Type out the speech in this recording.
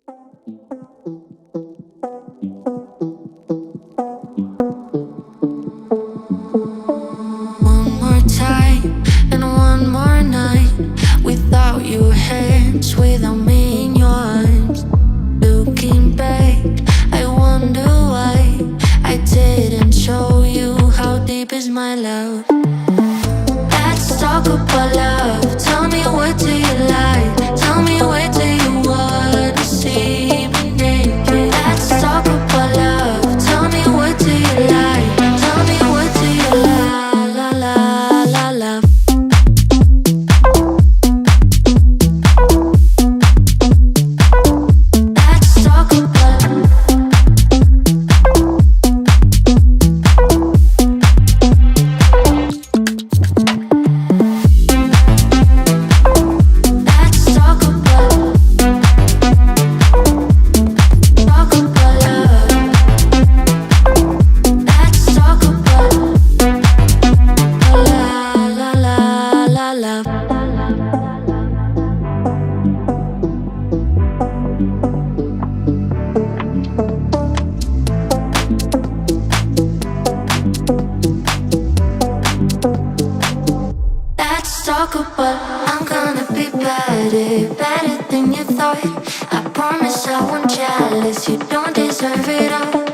One more time and one more night without your hands, without me in your arms. Looking back, I wonder why I didn't show you how deep is my love. Let's talk about love. Tell me, what do you like? Tell me, where do you wanna see me naked? Let's talk about love. Tell me, what do you like? Tell me, what do you like? La la la love. Let's talk about let's talk about love. Let's talk about la la la la love. Let's talk about I'm gonna be better, better than you thought. I promise I won't jealous. You don't deserve it all.